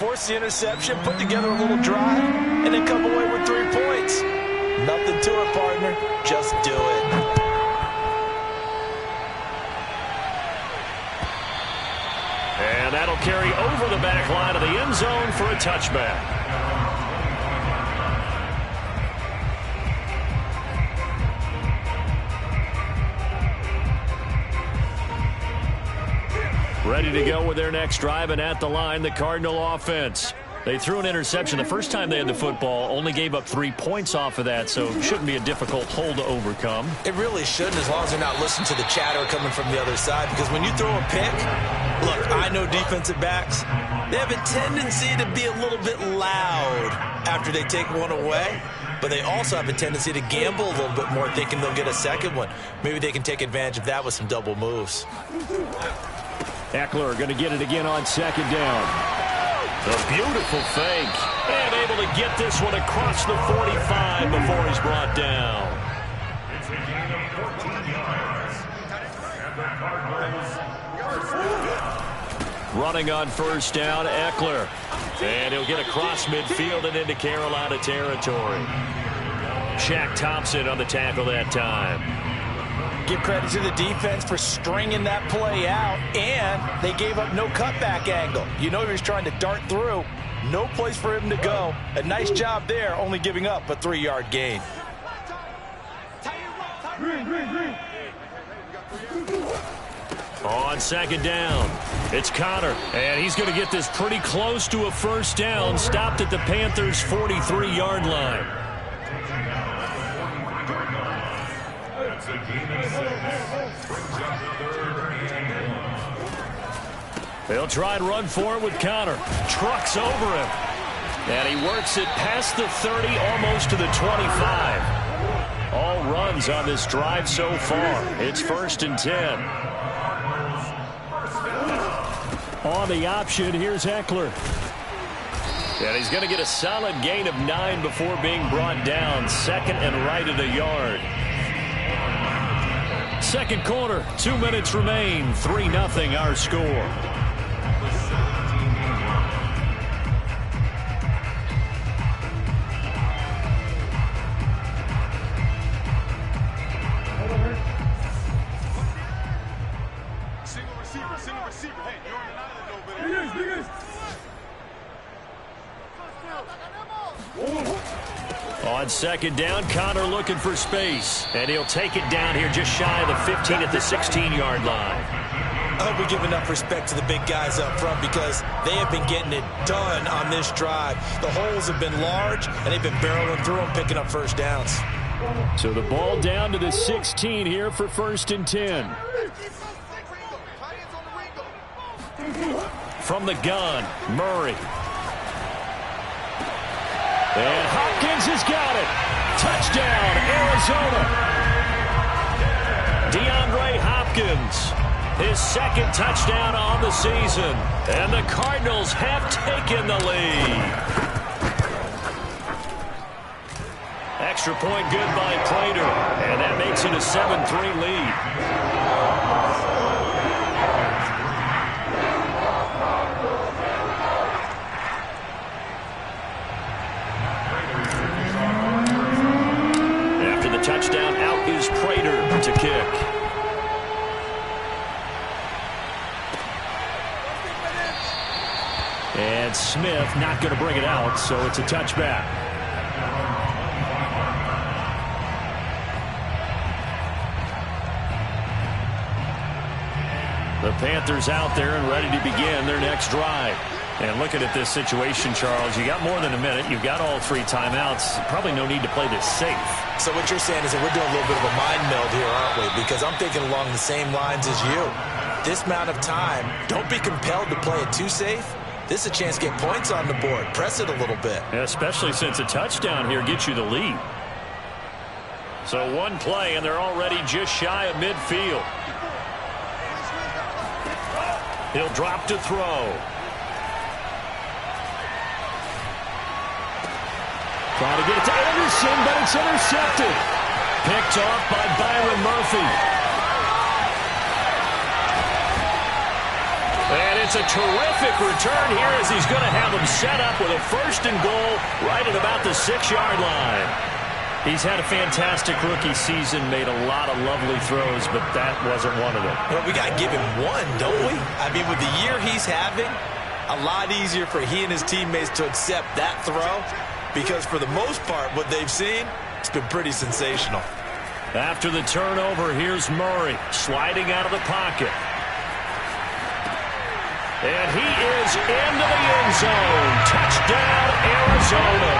force the interception, put together a little drive, and then come away with 3 points. Nothing to it, partner. Just do it. And that'll carry over the back line of the end zone for a touchback. Ready to go with their next drive, and at the line, the Cardinal offense. They threw an interception the first time they had the football, only gave up 3 points off of that, so it shouldn't be a difficult hole to overcome. It really shouldn't, as long as they're not listening to the chatter coming from the other side, because when you throw a pick, look, I know defensive backs, they have a tendency to be a little bit loud after they take one away, but they also have a tendency to gamble a little bit more, thinking they'll get a second one. Maybe they can take advantage of that with some double moves. Ekeler going to get it again on second down. A beautiful fake. And able to get this one across the 45 before he's brought down. Running on first down, Ekeler. And he'll get across midfield and into Carolina territory. Shaq Thompson on the tackle that time. Give credit to the defense for stringing that play out, and they gave up no cutback angle. You know he was trying to dart through. No place for him to go. A nice job there, only giving up a 3-yard gain. On second down, it's Connor, and he's going to get this pretty close to a first down, stopped at the Panthers' 43-yard line. They'll try and run for it with Connor. Trucks over him. And he works it past the 30, almost to the 25. All runs on this drive so far. It's 1st and 10. On the option, here's Ekeler. And he's going to get a solid gain of 9 before being brought down. Second and right at a yard. Second quarter, 2 minutes remain. 3-0 our score. On second down, Connor looking for space. And he'll take it down here just shy of the 15 at the 16-yard line. I hope we give enough respect to the big guys up front, because they have been getting it done on this drive. The holes have been large, and they've been barreling through them, picking up first downs. So the ball down to the 16 here for 1st and 10. From the gun, Murray. And Hopkins has got it. Touchdown, Arizona. DeAndre Hopkins, his second touchdown on the season. And the Cardinals have taken the lead. Extra point good by Prater. And that makes it a 7-3 lead. Touchdown, out is Prater to kick. And Smith not going to bring it out, so it's a touchback. The Panthers out there and ready to begin their next drive. And looking at this situation, Charles, you got more than a minute. You've got all 3 timeouts. Probably no need to play this safe. So what you're saying is that we're doing a little bit of a mind meld here, aren't we? Because I'm thinking along the same lines as you. This amount of time, don't be compelled to play it too safe. This is a chance to get points on the board. Press it a little bit. Especially since a touchdown here gets you the lead. So one play, and they're already just shy of midfield. He'll drop to throw. Trying to get it to Anderson, but it's intercepted. Picked off by Byron Murphy. And It's a terrific return here as he's going to have him set up with a 1st and goal right at about the 6-yard line. He's had a fantastic rookie season, made a lot of lovely throws, but that wasn't one of them. Well, we got to give him one, don't we? I mean, with the year he's having, a lot easier for he and his teammates to accept that throw because for the most part, what they've seen, it's been pretty sensational. After the turnover, here's Murray sliding out of the pocket. And he is into the end zone. Touchdown, Arizona.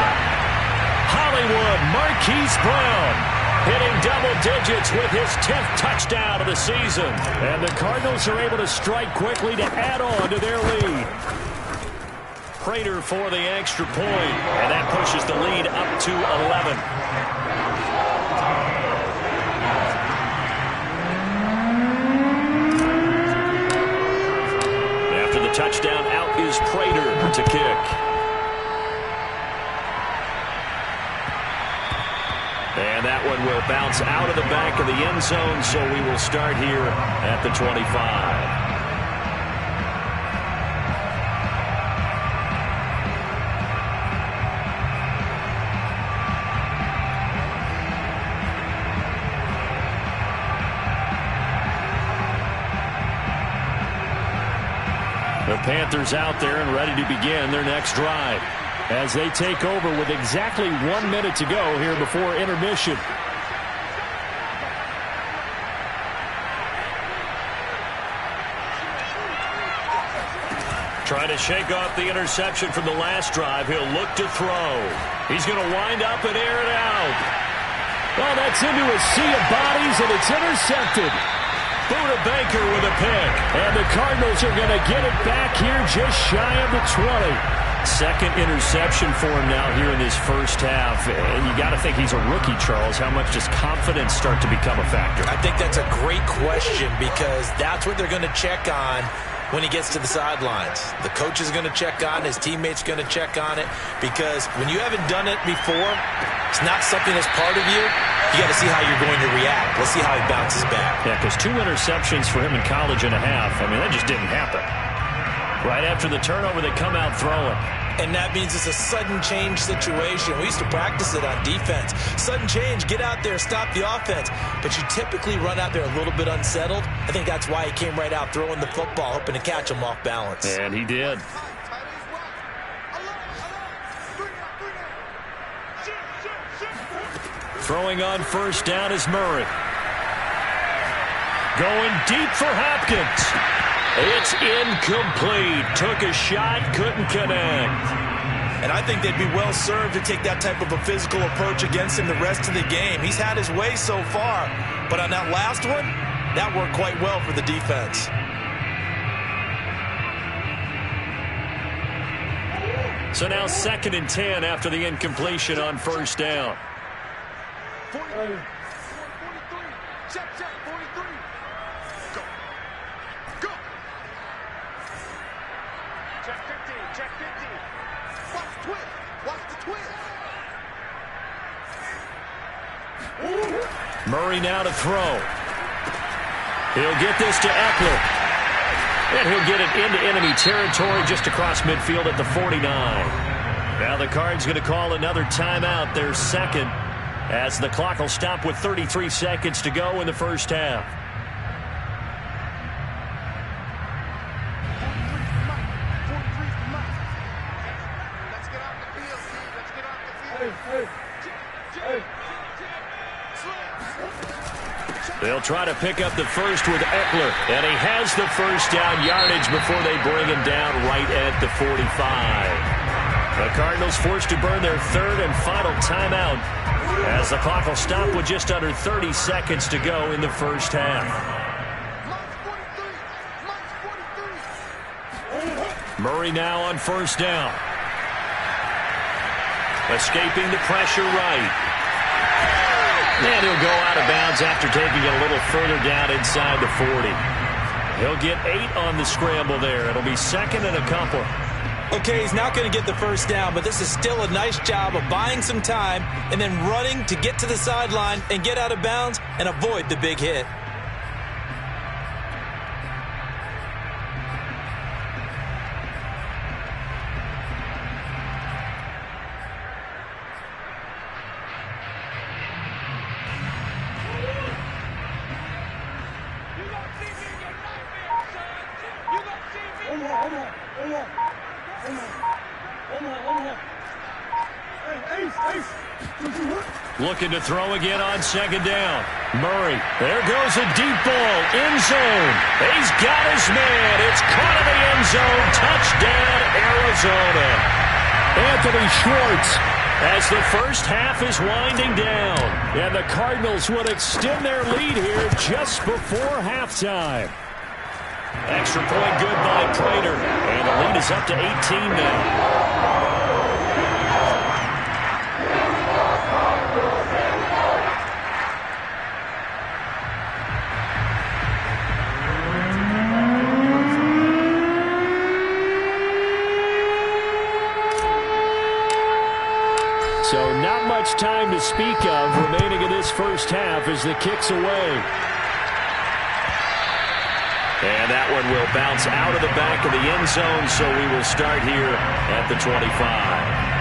Hollywood Marquise Brown hitting double digits with his 10th touchdown of the season. And the Cardinals are able to strike quickly to add on to their lead. Prater for the extra point, and that pushes the lead up to 11. Touchdown, out is Prater to kick. And that one will bounce out of the back of the end zone, so we will start here at the 25. The Panthers out there and ready to begin their next drive as they take over with exactly 1 minute to go here before intermission. Trying to shake off the interception from the last drive. He'll look to throw. He's going to wind up and air it out. Oh, that's into a sea of bodies, and it's intercepted. Buda Baker with a pick. And the Cardinals are going to get it back here just shy of the 20. Second interception for him now here in his first half. And you got to think he's a rookie, Charles. How much does confidence start to become a factor? I think that's a great question because that's what they're going to check on when he gets to the sidelines. The coach is going to check on, his teammates going to check on it, because when you haven't done it before, it's not something that's part of you. You got to see how you're going to react. Let's see how he bounces back. Yeah, because 2 interceptions for him in college and a half. I mean, that just didn't happen. Right after the turnover, they come out throwing. And that means it's a sudden change situation. We used to practice it on defense. Sudden change, get out there, stop the offense. But you typically run out there a little bit unsettled. I think that's why he came right out throwing the football, hoping to catch him off balance. And he did. Throwing on first down is Murray. Going deep for Hopkins. It's incomplete. Took a shot, couldn't connect. And I think they'd be well served to take that type of a physical approach against him the rest of the game. He's had his way so far, but on that last one, that worked quite well for the defense. So now 2nd and 10 after the incompletion on first down. 43. Check, 43. Go. Go. Check 15. Check 15. Watch the twist. Watch the twist. Murray now to throw. He'll get this to Eckler. And he'll get it into enemy territory just across midfield at the 49. Now the Cards going to call another timeout, their second, as the clock will stop with 33 seconds to go in the first half. Let's get off the field, Steve. Let's get off the field. They'll try to pick up the first with Eckler, and he has the first down yardage before they bring him down right at the 45. The Cardinals forced to burn their third and final timeout as the clock will stop with just under 30 seconds to go in the first half. Murray now on first down. Escaping the pressure right. And he'll go out of bounds after taking it a little further down inside the 40. He'll get 8 on the scramble there. It'll be second and a couple. Okay, he's not going to get the first down, but this is still a nice job of buying some time and then running to get to the sideline and get out of bounds and avoid the big hit. Looking to throw again on second down. Murray. There goes a deep ball. End zone. He's got his man. It's caught in the end zone. Touchdown, Arizona. Anthony Schwartz, as the first half is winding down. And the Cardinals would extend their lead here just before halftime. Extra point good by Prater. And the lead is up to 18 now. So not much time to speak of remaining in this first half as the kick's away. And that one will bounce out of the back of the end zone, so we will start here at the 25.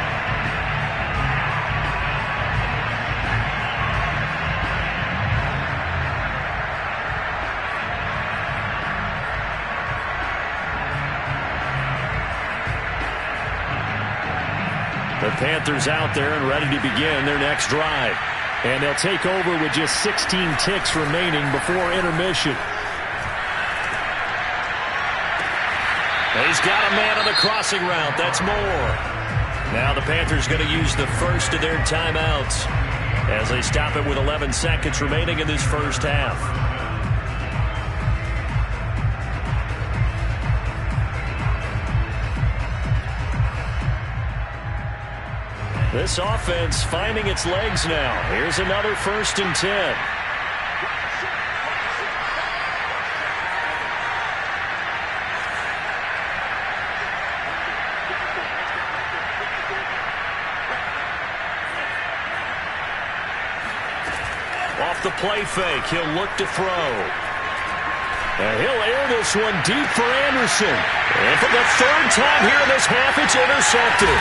The Panthers out there and ready to begin their next drive. And they'll take over with just 16 ticks remaining before intermission. He's got a man on the crossing route. That's Moore. Now the Panthers going to use the first of their timeouts as they stop it with 11 seconds remaining in this first half. This offense finding its legs now. Here's another 1st and 10. Off the play fake, he'll look to throw. And he'll air this one deep for Anderson. And for the 3rd time here in this half, it's intercepted.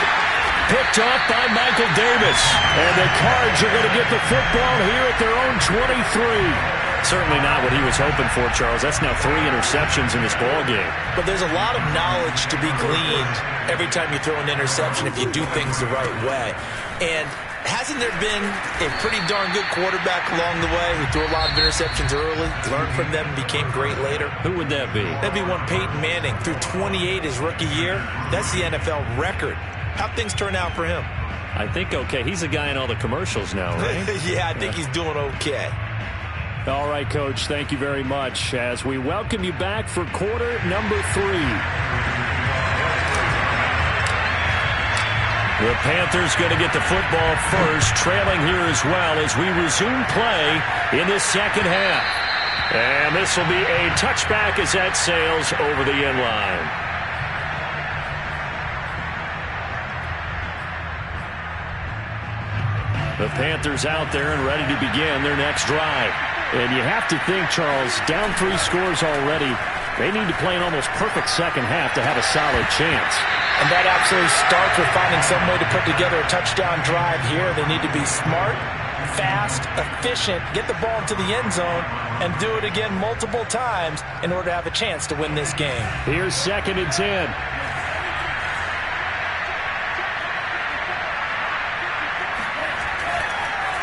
Picked off by Michael Davis. And the Cards are going to get the football here at their own 23. Certainly not what he was hoping for, Charles. That's now 3 interceptions in this ballgame. But there's a lot of knowledge to be gleaned every time you throw an interception if you do things the right way. And hasn't there been a pretty darn good quarterback along the way who threw a lot of interceptions early, learned from them, and became great later? Who would that be? That'd be one Peyton Manning. Threw 28 his rookie year. That's the NFL record. How'd things turn out for him? I think okay. He's a guy in all the commercials now, right? Yeah, I think he's doing okay. All right, Coach, thank you very much as we welcome you back for quarter number 3. The Panthers going to get the football first, trailing here as well as we resume play in the second half. And this will be a touchback as that sails over the end line. The Panthers out there and ready to begin their next drive. And you have to think, Charles, down 3 scores already. They need to play an almost perfect second half to have a solid chance. And that absolutely starts with finding some way to put together a touchdown drive here. They need to be smart, fast, efficient, get the ball into the end zone, and do it again multiple times in order to have a chance to win this game. Here's 2nd and 10.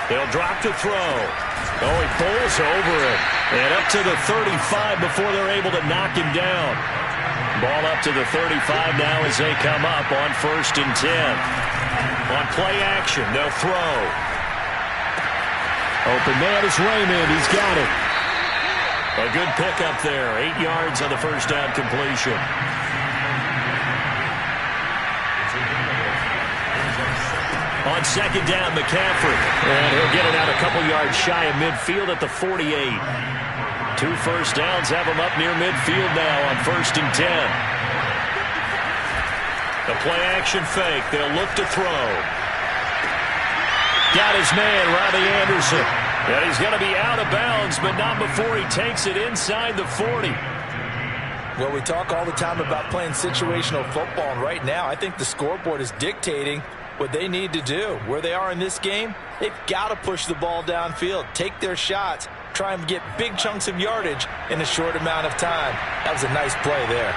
They'll drop to throw. Oh, he bowls over it. And up to the 35 before they're able to knock him down. Ball up to the 35 now as they come up on 1st and 10. On play action, they'll throw. Open man is Raymond. He's got it. A good pickup there. 8 yards on the first down completion. On 2nd down, McCaffrey. And he'll get it out a couple yards shy of midfield at the 48. 2 first downs have him up near midfield now on 1st and 10. The play action fake. They'll look to throw. Got his man, Robbie Anderson. And he's going to be out of bounds, but not before he takes it inside the 40. Well, we talk all the time about playing situational football, and right now I think the scoreboard is dictating what they need to do. Where they are in this game, they've got to push the ball downfield, take their shots, try and get big chunks of yardage in a short amount of time. That was a nice play there.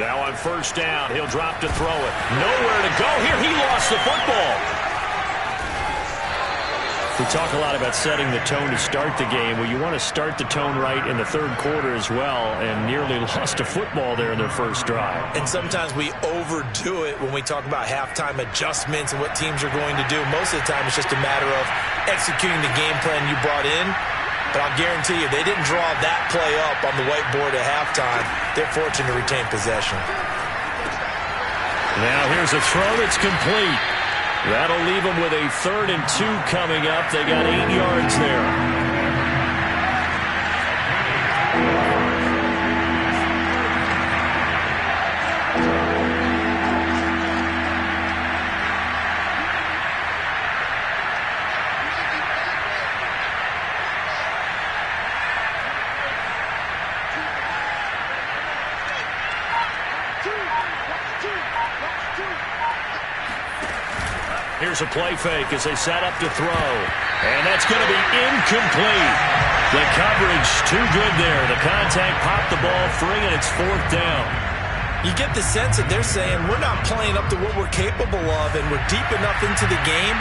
Now on first down, he'll drop to throw it. Nowhere to go here. He lost the football. We talk a lot about setting the tone to start the game. Well, you want to start the tone right in the third quarter as well, and nearly lost a football there in their first drive. And sometimes we overdo it when we talk about halftime adjustments and what teams are going to do. Most of the time, it's just a matter of executing the game plan you brought in. But I'll guarantee you, they didn't draw that play up on the whiteboard at halftime. They're fortunate to retain possession. Now here's a throw that's complete. That'll leave them with a 3rd and 2 coming up. They got 8 yards there. Here's a play fake as they set up to throw. And that's going to be incomplete. The coverage too good there. The contact popped the ball free, and it's 4th down. You get the sense that they're saying we're not playing up to what we're capable of, and we're deep enough into the game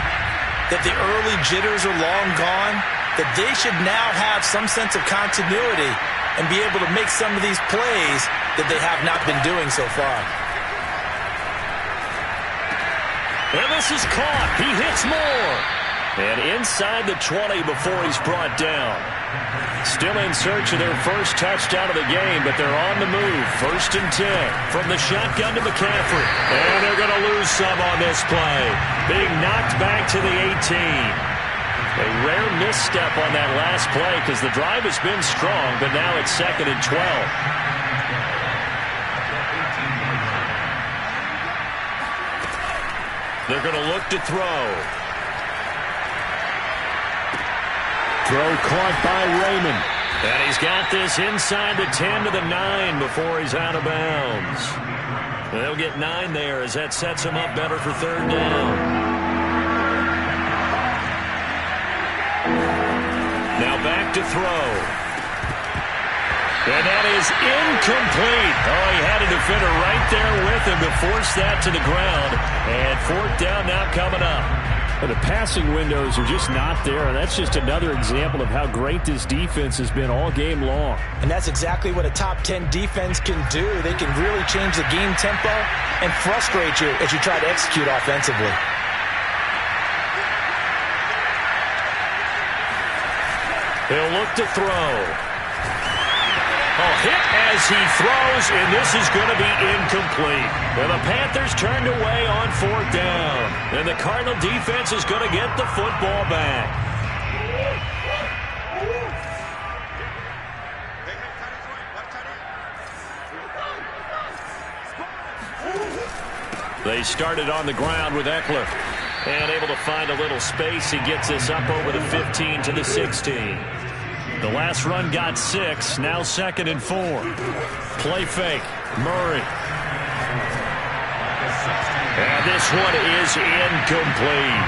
that the early jitters are long gone, that they should now have some sense of continuity and be able to make some of these plays that they have not been doing so far. And this is caught. He hits more. And inside the 20 before he's brought down. Still in search of their first touchdown of the game, but they're on the move. 1st and 10 from the shotgun to McCaffrey. And they're going to lose some on this play. Being knocked back to the 18. A rare misstep on that last play because the drive has been strong, but now it's 2nd and 12. They're going to look to throw. Throw caught by Raymond. And he's got this inside the 10 to the 9 before he's out of bounds. And they'll get 9 there as that sets him up better for 3rd down. Now back to throw. And that is incomplete. Oh, he had a defender right there with him to force that to the ground. And 4th down now coming up. Well, the passing windows are just not there, and that's just another example of how great this defense has been all game long. And that's exactly what a top 10 defense can do. They can really change the game tempo and frustrate you as you try to execute offensively. He'll look to throw. Oh, hit as he throws, and this is going to be incomplete. And the Panthers turned away on 4th down. And the Cardinal defense is going to get the football back. They started on the ground with Eckler. And able to find a little space. He gets this up over the 15 to the 16. The last run got 6. Now 2nd and 4. Play fake. Murray. And this one is incomplete.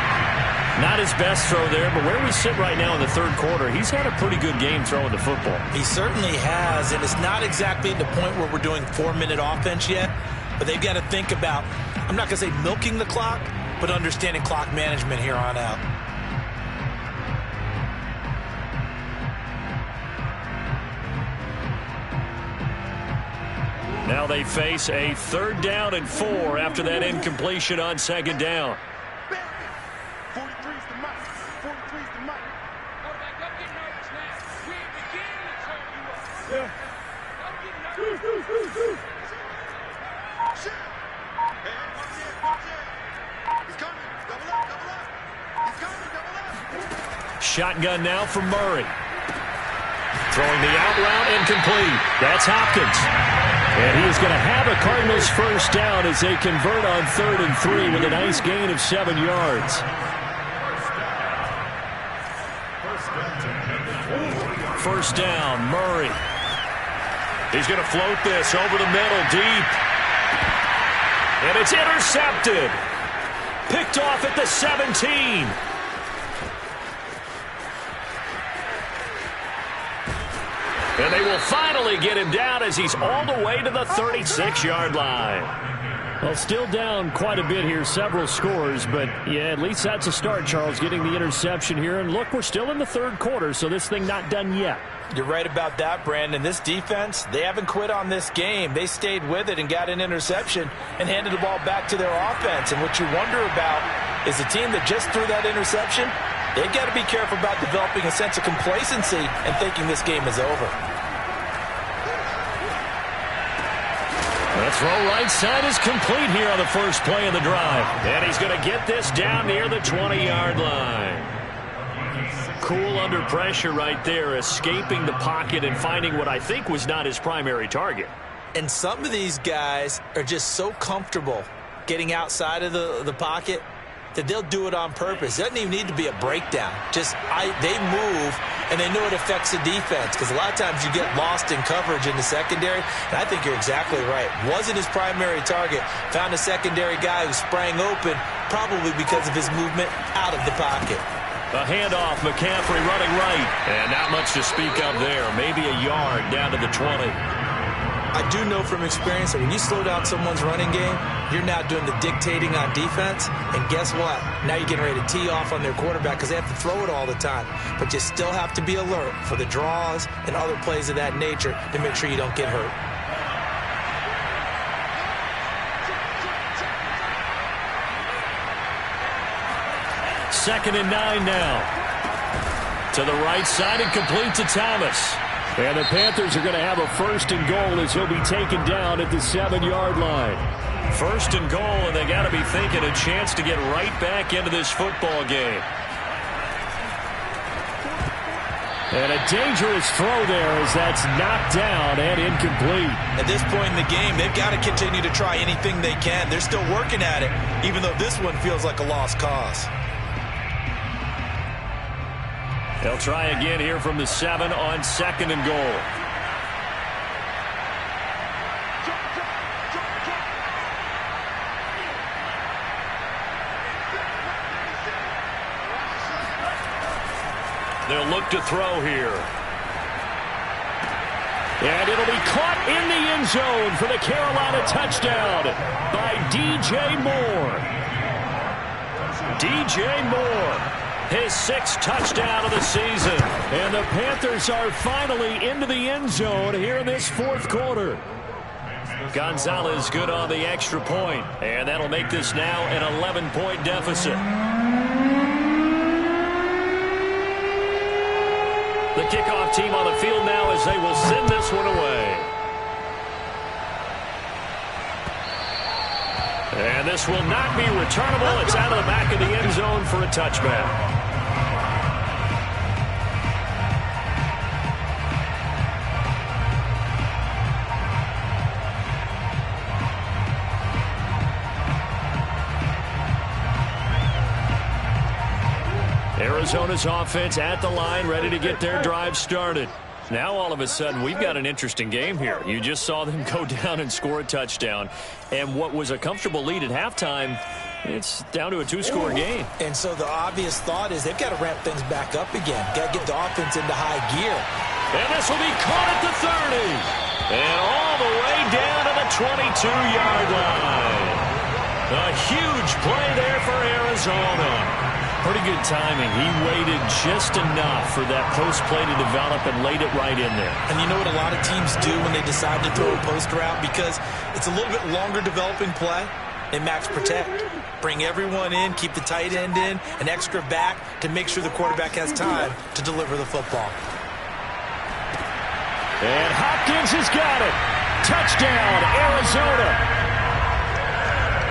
Not his best throw there, but where we sit right now in the 3rd quarter, he's had a pretty good game throwing the football. He certainly has, and it's not exactly at the point where we're doing 4-minute offense yet, but they've got to think about, I'm not going to say milking the clock, but understanding clock management here on out. Now they face a 3rd down and 4 after that incompletion on 2nd down. 43's the mic. 43's the mic. Quarterback, don't get nervous now. We ain't beginning to turn you up. Yeah. Don't get nervous. Shit. Hey, watch it, watch it. He's coming. Double up, double up. He's coming, double up. Shotgun now from Murray. Throwing the out route incomplete. That's Hopkins. And he is going to have a Cardinals first down as they convert on 3rd and 3 with a nice gain of 7 yards. First down, Murray. He's going to float this over the middle deep. And it's intercepted. Picked off at the 17. And they will finally get him down as he's all the way to the 36-yard line. Well, still down quite a bit here, several scores, but yeah, at least that's a start, Charles, getting the interception here. And look, we're still in the third quarter, so this thing not done yet. You're right about that, Brandon. This defense, they haven't quit on this game. They stayed with it and got an interception and handed the ball back to their offense. And what you wonder about is a team that just threw that interception, they've got to be careful about developing a sense of complacency and thinking this game is over. The throw right side is complete here on the first play of the drive. And he's going to get this down near the 20-yard line. Cool under pressure right there, escaping the pocket and finding what I think was not his primary target. And some of these guys are just so comfortable getting outside of the pocket that they'll do it on purpose. It doesn't even need to be a breakdown. They move, and they know it affects the defense because a lot of times you get lost in coverage in the secondary, and I think you're exactly right. Wasn't his primary target. Found a secondary guy who sprang open, probably because of his movement out of the pocket. A handoff, McCaffrey running right. And not much to speak of there. Maybe a yard down to the 20. I do know from experience that when you slow down someone's running game, you're now doing the dictating on defense. And guess what? Now you're getting ready to tee off on their quarterback because they have to throw it all the time. But you still have to be alert for the draws and other plays of that nature to make sure you don't get hurt. Second and 9 now. To the right side and complete to Thomas. And the Panthers are going to have a first and goal as he'll be taken down at the 7-yard line. First and goal, and they got to be thinking a chance to get right back into this football game. And a dangerous throw there as that's knocked down and incomplete. At this point in the game, they've got to continue to try anything they can. They're still working at it, even though this one feels like a lost cause. They'll try again here from the 7 on second and goal. They'll look to throw here. And it'll be caught in the end zone for the Carolina touchdown by DJ Moore. DJ Moore. His 6th touchdown of the season. And the Panthers are finally into the end zone here in this fourth quarter. Gonzalez good on the extra point. And that'll make this now an 11-point deficit. The kickoff team on the field now as they will send this one away. And this will not be returnable. It's out of the back of the end zone for a touchback. Arizona's offense at the line, ready to get their drive started. Now, all of a sudden, we've got an interesting game here. You just saw them go down and score a touchdown. And what was a comfortable lead at halftime, it's down to a 2-score game. And so the obvious thought is they've got to ramp things back up again. Got to get the offense into high gear. And this will be caught at the 30. And all the way down to the 22-yard line. A huge play there for Arizona. Pretty good timing. He waited just enough for that post play to develop and laid it right in there. And you know what a lot of teams do when they decide to throw a post route? Because it's a little bit longer developing play. They max protect. Bring everyone in, keep the tight end in, an extra back to make sure the quarterback has time to deliver the football. And Hopkins has got it. Touchdown, Arizona.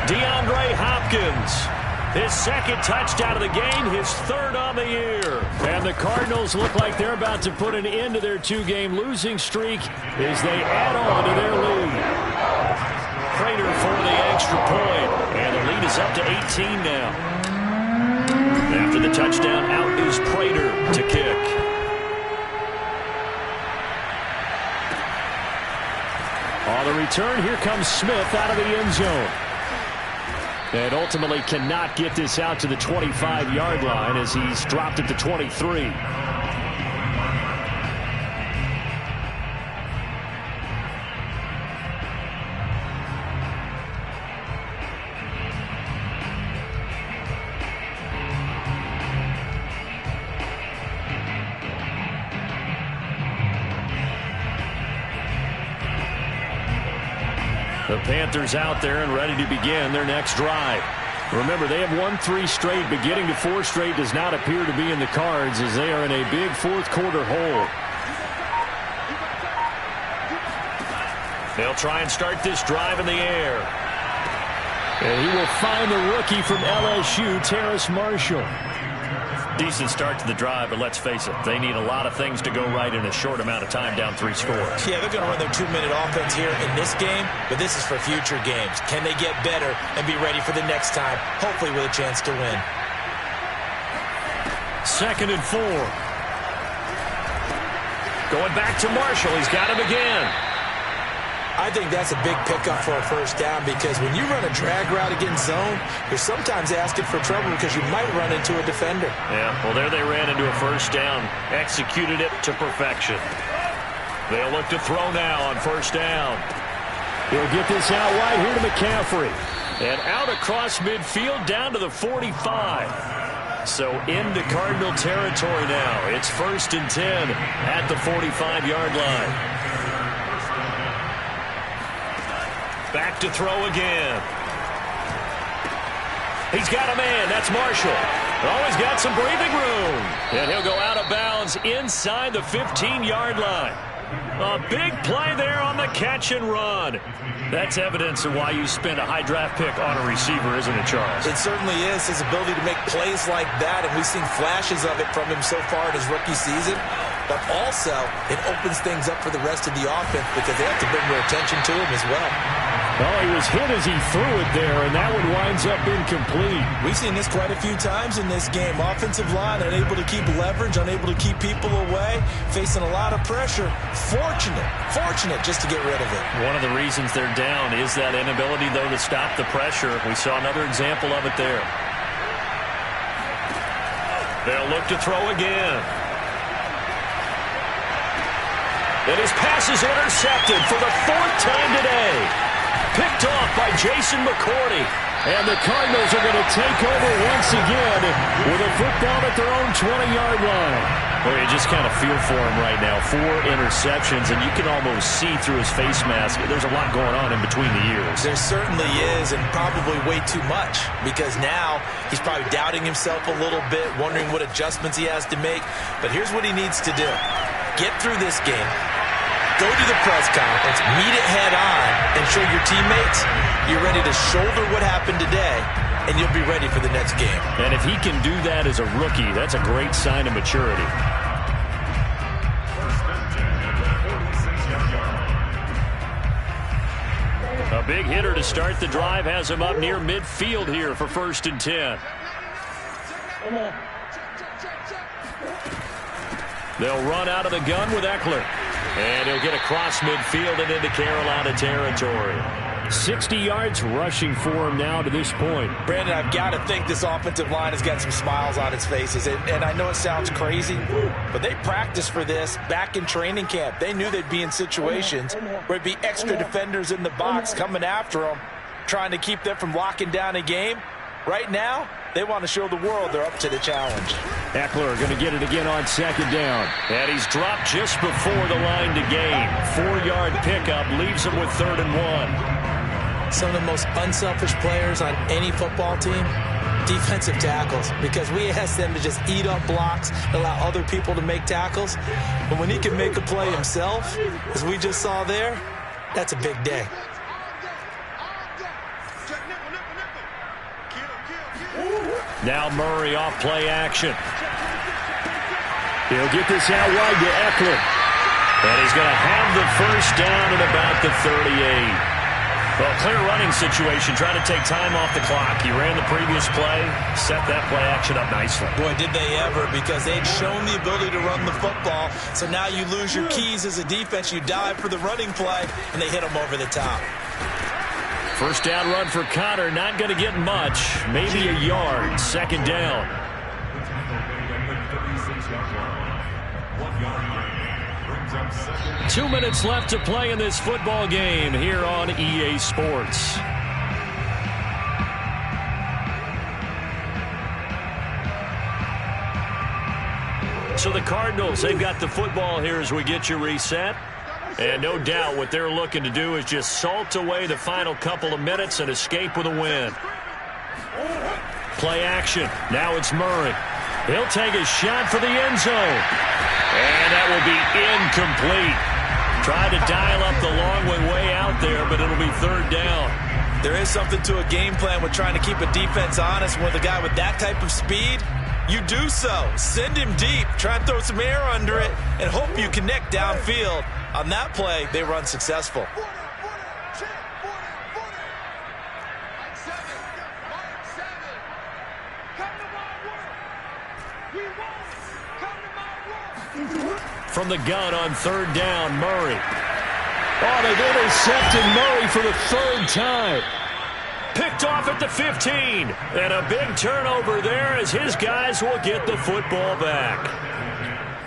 DeAndre Hopkins. His 2nd touchdown of the game, his 3rd on the year. And the Cardinals look like they're about to put an end to their 2-game losing streak as they add on to their lead. Prater for the extra point. And the lead is up to 18 now. After the touchdown, out is Prater to kick. On the return, here comes Smith out of the end zone. And ultimately cannot get this out to the 25-yard line as he's dropped at the 23. The Panthers out there and ready to begin their next drive. Remember, they have won 3 straight, but getting to 4 straight does not appear to be in the cards as they are in a big fourth-quarter hole. They'll try and start this drive in the air. And he will find the rookie from LSU, Terrace Marshall. Decent start to the drive, but let's face it, they need a lot of things to go right in a short amount of time, down 3 scores. Yeah, they're going to run their 2-minute offense here in this game, but this is for future games. Can they get better and be ready for the next time, hopefully with a chance to win? 2nd and 4. Going back to Marshall. He's got him again. I think that's a big pickup for a first down because when you run a drag route against zone, you're sometimes asking for trouble because you might run into a defender. Yeah, well, there they ran into a first down. Executed it to perfection. They'll look to throw now on first down. He'll get this out wide here to McCaffrey. And out across midfield down to the 45. So into Cardinal territory now. It's 1st and 10 at the 45-yard line. Back to throw again. He's got a man. That's Marshall. Oh, he's got some breathing room. And he'll go out of bounds inside the 15-yard line. A big play there on the catch and run. That's evidence of why you spend a high draft pick on a receiver, isn't it, Charles? It certainly is. His ability to make plays like that, and we've seen flashes of it from him so far in his rookie season. But also, it opens things up for the rest of the offense because they have to bring their attention to him as well. Oh, he was hit as he threw it there, and that one winds up incomplete. We've seen this quite a few times in this game. Offensive line unable to keep leverage, unable to keep people away, facing a lot of pressure. Fortunate just to get rid of it. One of the reasons they're down is that inability, though, to stop the pressure. We saw another example of it there. They'll look to throw again. And his pass is intercepted for the 4th time today. Picked off by Jason McCourty. And the Cardinals are going to take over once again with a football at their own 20-yard line. Well, you just kind of feel for him right now. 4 interceptions, and you can almost see through his face mask. There's a lot going on in between the ears. There certainly is, and probably way too much, because now he's probably doubting himself a little bit, wondering what adjustments he has to make. But here's what he needs to do. Get through this game. Go to the press conference, meet it head on, and show your teammates you're ready to shoulder what happened today, and you'll be ready for the next game. And if he can do that as a rookie, that's a great sign of maturity. A big hitter to start the drive has him up near midfield here for 1st and 10. They'll run out of the gun with Eckler. And he'll get across midfield and into Carolina territory. 60 yards rushing for him now to this point. Brandon, I've got to think this offensive line has got some smiles on its faces. And I know it sounds crazy, but they practiced for this back in training camp. They knew they'd be in situations where it'd be extra defenders in the box coming after them, trying to keep them from locking down a game. Right now, they want to show the world they're up to the challenge. Eckler going to get it again on 2nd down. And he's dropped just before the line to gain. 4-yard pickup leaves him with 3rd and 1. Some of the most unselfish players on any football team, defensive tackles, because we ask them to just eat up blocks and allow other people to make tackles. But when he can make a play himself, as we just saw there, that's a big day. Now Murray off play action. He'll get this out wide to Eckler. And he's going to have the first down at about the 38. Well, clear running situation, trying to take time off the clock. He ran the previous play, set that play action up nicely. Boy, did they ever, because they'd shown the ability to run the football. So now you lose your keys as a defense. You dive for the running play, and they hit them over the top. First down run for Connor, not going to get much. Maybe a yard. 2nd down. Two minutes left to play in this football game here on EA Sports. So the Cardinals, they've got the football here as we get you reset. And no doubt what they're looking to do is just salt away the final couple of minutes and escape with a win. Play action. Now it's Murray. He'll take a shot for the end zone. And that will be incomplete. Tried to dial up the long way out there, but it'll be third down. There is something to a game plan with trying to keep a defense honest. With a guy with that type of speed, you do so. Send him deep. Try and throw some air under it and hope you connect downfield. On that play, they run successful. From the gun on third down, Murray. Oh, they've intercepted Murray for the third time. Picked off at the 15. And a big turnover there as his guys will get the football back.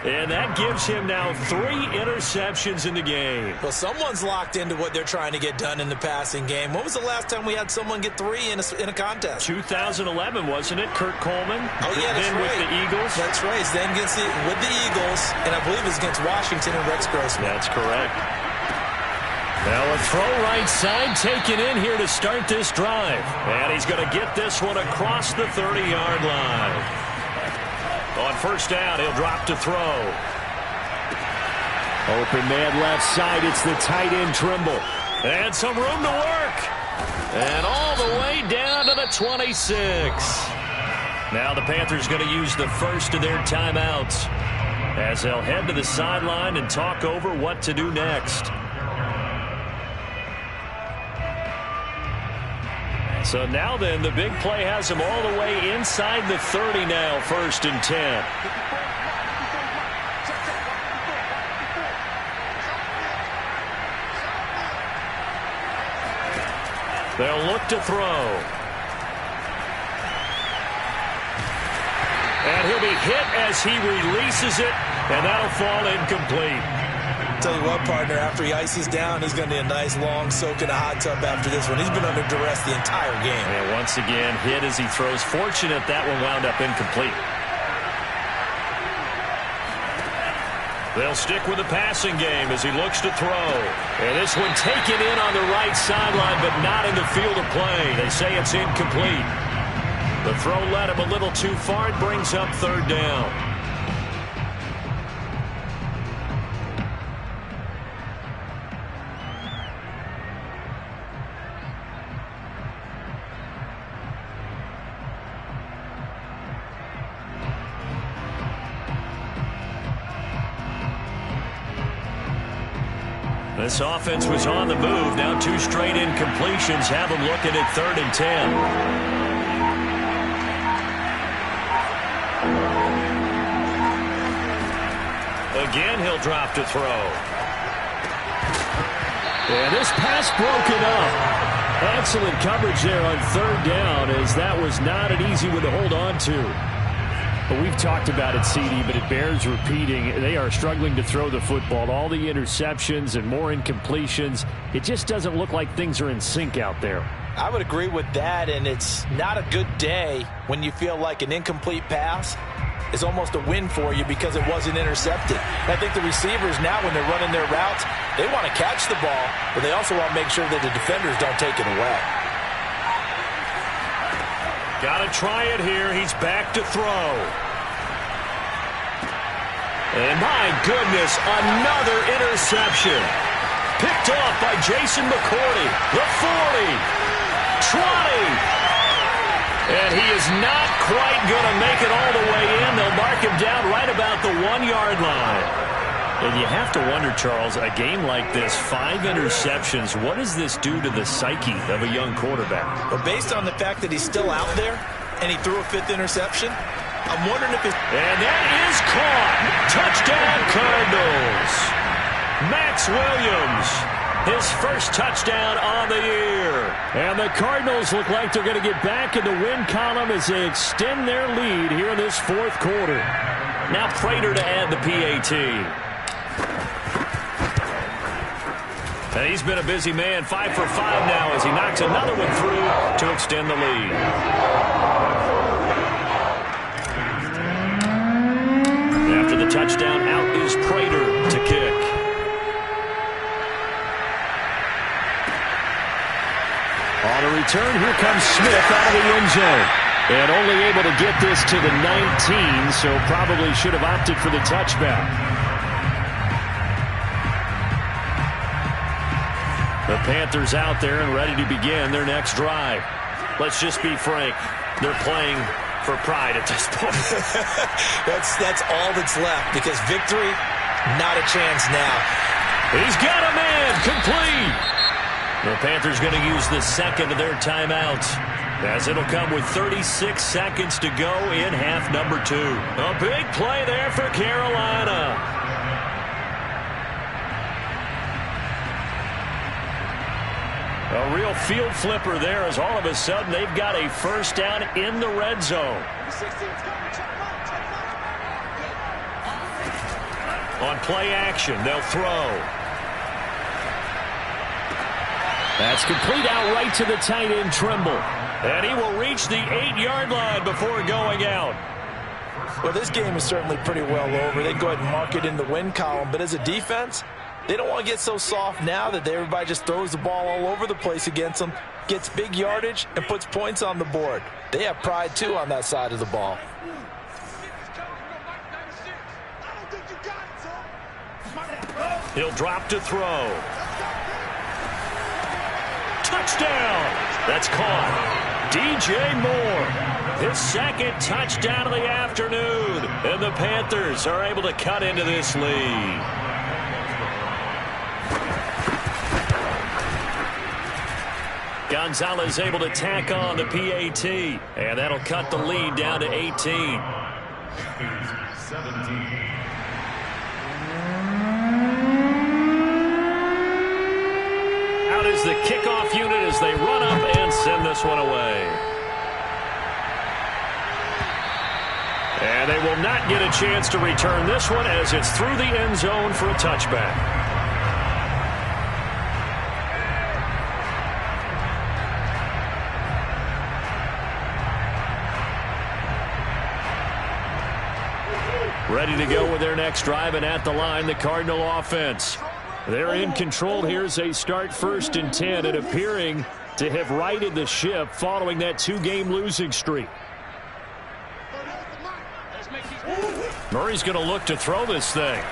And that gives him now 3 interceptions in the game. Well, someone's locked into what they're trying to get done in the passing game. When was the last time we had someone get 3 in a contest? 2011, wasn't it? Kurt Coleman. Oh, yeah, that's then right. with the Eagles. That's right. Then with the Eagles, and I believe it's against Washington and Rex Grossman. That's correct. Now a throw right side taken in here to start this drive. And he's going to get this one across the 30-yard line. On first down, he'll drop to throw. Open man left side. It's the tight end Trimble. And some room to work. And all the way down to the 26. Now the Panthers going to use the first of their timeouts as they'll head to the sideline and talk over what to do next. So now then, the big play has him all the way inside the 30 now, 1st and 10. They'll look to throw. And he'll be hit as he releases it, and that'll fall incomplete. Tell you what, partner, after he ices down, he's going to need a nice long soak in a hot tub after this one. He's been under duress the entire game. And once again, hit as he throws. Fortunate that one wound up incomplete. They'll stick with the passing game as he looks to throw. And this one taken in on the right sideline, but not in the field of play. They say it's incomplete. The throw led him a little too far. It brings up third down. This offense was on the move. Now 2 straight incompletions have them looking at 3rd and 10. Again, he'll drop to throw. And this pass broken up. Excellent coverage there on 3rd down, as that was not an easy one to hold on to. But we've talked about it, CD, but it bears repeating. They are struggling to throw the football. All the interceptions and more incompletions. It just doesn't look like things are in sync out there. I would agree with that, and it's not a good day when you feel like an incomplete pass is almost a win for you because it wasn't intercepted. And I think the receivers now, when they're running their routes, they want to catch the ball, but they also want to make sure that the defenders don't take it away. Got to try it here. He's back to throw. And my goodness, another interception. Picked off by Jason McCourty. The 40. 20. And he is not quite going to make it all the way in. They'll mark him down right about the 1-yard line. And you have to wonder, Charles, a game like this, 5 interceptions, what does this do to the psyche of a young quarterback? But based on the fact that he's still out there and he threw a 5th interception, I'm wondering if it's... And that is caught. Touchdown, Cardinals. Max Williams, his first touchdown on the year. And the Cardinals look like they're going to get back in the win column as they extend their lead here in this 4th quarter. Now Prater to add the PAT. And he's been a busy man, 5 for 5 now as he knocks another one through to extend the lead. After the touchdown, out is Prater to kick. return. Here comes Smith out of the end zone. And only able to get this to the 19, so probably should have opted for the touchback. The Panthers out there and ready to begin their next drive. Let's just be frank. They're playing for pride at this point. that's all that's left, because victory, not a chance now. He's got a man, complete. The Panthers going to use the second of their timeouts, as it'll come with 36 seconds to go in half number 2. A big play there for Carolina. A real field flipper there, as all of a sudden they've got a first down in the red zone. On play action, they'll throw. That's complete out right to the tight end, Trimble. And he will reach the 8-yard line before going out. Well, this game is certainly pretty well over. They'd go ahead and mark it in the win column. But as a defense, they don't want to get so soft now that everybody just throws the ball all over the place against them, gets big yardage, and puts points on the board. They have pride, too, on that side of the ball. He'll drop to throw. Touchdown! That's caught. DJ Moore, his second touchdown of the afternoon. And the Panthers are able to cut into this lead. Gonzalez able to tack on the PAT. And that'll cut the lead down to 18. 17. Out is the kickoff unit as they run up and send this one away. And they will not get a chance to return this one, as it's through the end zone for a touchback. Ready to go with their next drive, and at the line, the Cardinal offense. They're in control here as they start 1st and 10, and appearing to have righted the ship following that 2-game losing streak. Murray's going to look to throw this thing.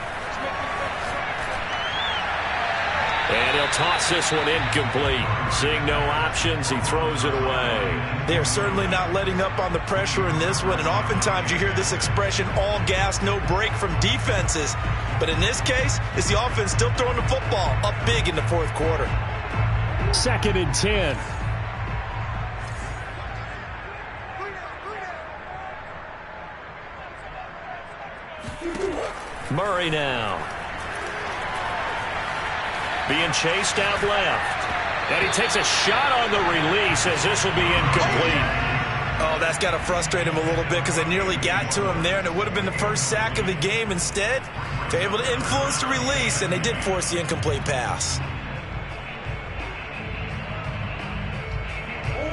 And he'll toss this one incomplete. Seeing no options, he throws it away. They are certainly not letting up on the pressure in this one, and oftentimes you hear this expression, all gas, no break, from defenses. But in this case, it's the offense still throwing the football up big in the 4th quarter. 2nd and 10. Murray now. Being chased out left. And he takes a shot on the release, as this will be incomplete. Oh, that's got to frustrate him a little bit, because they nearly got to him there, and it would have been the first sack of the game. Instead, they're able to influence the release, and they did force the incomplete pass.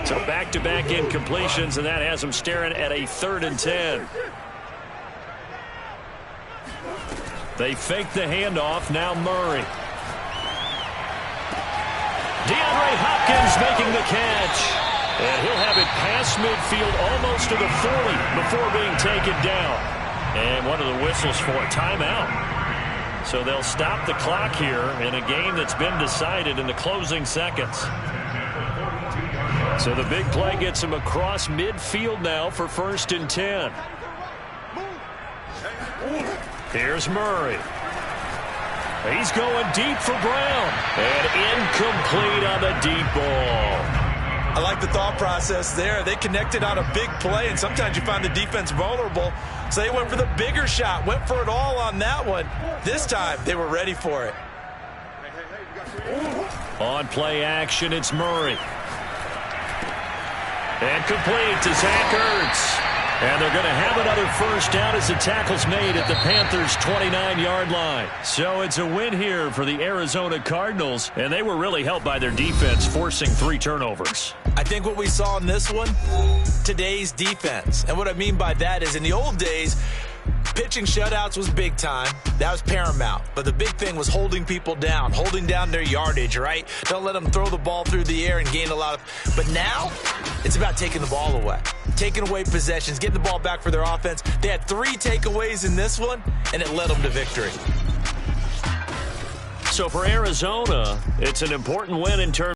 So back-to-back incompletions, and that has them staring at a 3rd and 10. They fake the handoff. Now Murray. DeAndre Hopkins making the catch. And he'll have it past midfield, almost to the 40, before being taken down. And one of the whistles for a timeout. So they'll stop the clock here in a game that's been decided in the closing seconds. So the big play gets him across midfield now for 1st and 10. Here's Murray. He's going deep for Brown. And incomplete on the deep ball. I like the thought process there. They connected on a big play, and sometimes you find the defense vulnerable. So they went for the bigger shot, went for it all on that one. This time, they were ready for it. On play action, it's Murray. And complete to Zach Ertz. And they're going to have another first down as the tackle's made at the Panthers' 29-yard line. So it's a win here for the Arizona Cardinals, and they were really helped by their defense, forcing 3 turnovers. I think what we saw in this one, today's defense. And what I mean by that is, in the old days, Pitching shutouts was big time. That was paramount. But the big thing was holding people down, holding down their yardage, right? Don't let them throw the ball through the air and gain a lot of... But now, it's about taking the ball away. Taking away possessions, getting the ball back for their offense. They had 3 takeaways in this one, and it led them to victory. So for Arizona, it's an important win in terms